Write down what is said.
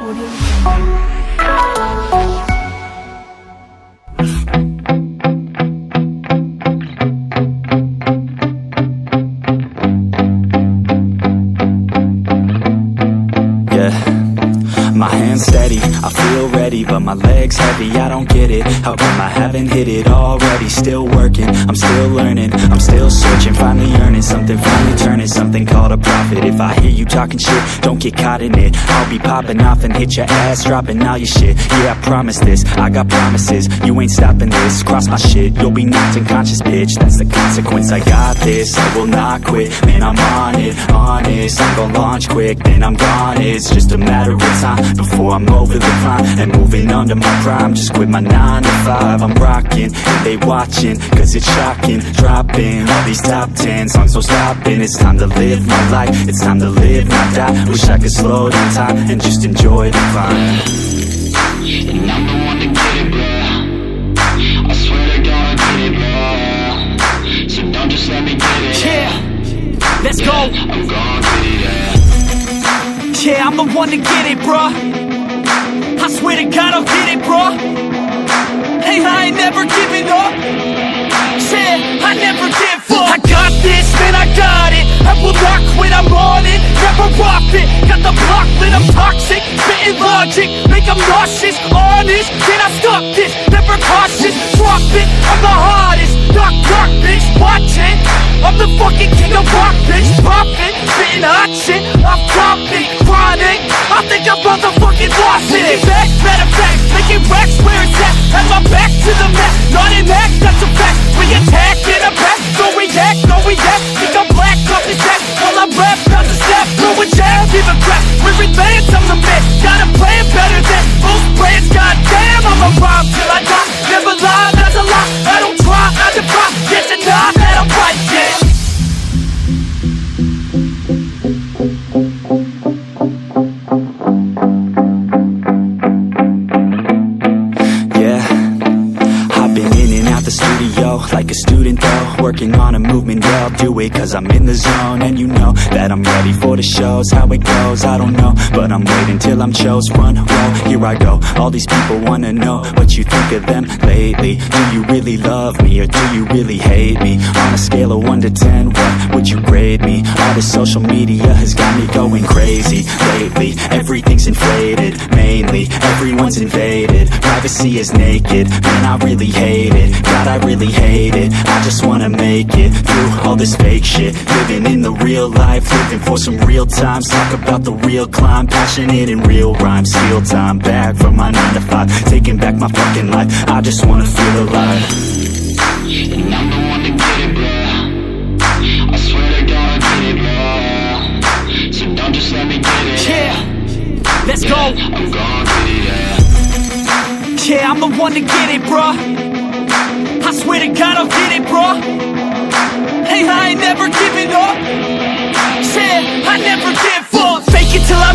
My hands steady, I feel ready, but my legs heavy, I don't get it. How come I haven't hit it already? Still working, I'm still learning, I'm still searching, finally earning something, finally turning something called a profit. If I hear you talking shit, don't get caught in it. I'll be popping off and hit your ass, dropping all your shit. Yeah, I promise this, I got promises, you ain't stopping this. Cross my shit, you'll be knocked unconscious, bitch. That's the consequence, I got this, I will not quit. Man, I'm on it, honest, I'm gon' launch quick, then I'm gone. It's just a matter of time before I'm over the climb and moving under my prime. Just quit my 9 to 5, I'm rocking and they watching, cause it's shocking. Dropping all these top 10 songs, so stopping. It's time to live my life, it's time to live, not die. Wish I could slow down time and just enjoy the climb. And I'm the one to get it, bro. I swear to God I get it, bro. So don't just let me get it. Yeah, let's go. I'm gon' get it, yeah. Yeah, I'm the one to get it, bruh. I swear to God I'll get it, bruh. Hey, I ain't never giving up. Yeah, I never give up. I got this, man, I got it. I will not quit, I'm on it. Never rock it. Got the block lit, I'm toxic. Spitting logic, make them nauseous. Honest, can I stop this? Never cautious, drop it. I'm the hardest. Knock, knock, bitch, watch it. I'm the fucking king of rock, bitch. Pop it, spitting hot shit. I'm dropping, chronic. I think I'm motherfucking lost it. Making back, matter of fact, making racks where it's at. Have my back to the mat, not an act, that's a fact. We attack in a back, no react, no react. Think I'm black, up his ass. While I rap, bounce a snap, throw a jab, give a crap. We're advanced, I'm the man. Got a plan better than most brands. Goddamn, I'm a rhyme till I die. Never lie, that's a lie. I don't try, I defy. Get to die, that I'm right, yeah. Like a student though, working on a movement, yeah, I'll do it cause I'm in the zone. And you know that I'm ready for the shows. How it goes, I don't know, but I'm waiting till I'm chose. Front row, here I go. All these people wanna know what you think of them lately. Do you really love me or do you really hate me? On a scale of 1 to 10, what would you grade me? All this social media has got me going crazy lately. Everything's inflated, mainly everyone's invaded. Privacy is naked, man, I really hate it. God, I really hate it. I just wanna make it through all this fake shit. Living in the real life, living for some real times. Talk about the real climb, passionate in real rhymes. Steal time back from my 9 to 5, taking back my fucking life. I just wanna feel alive. And I'm the one to get it, bro. I swear to God I get it, bro. So don't just let me get it. Yeah, let's go. I'm gon' get it, yeah. Yeah, I'm the one to get it, bruh. I swear to God I'll get it, bruh. Hey, I ain't never giving up. Yeah, I never give up. Fake it till I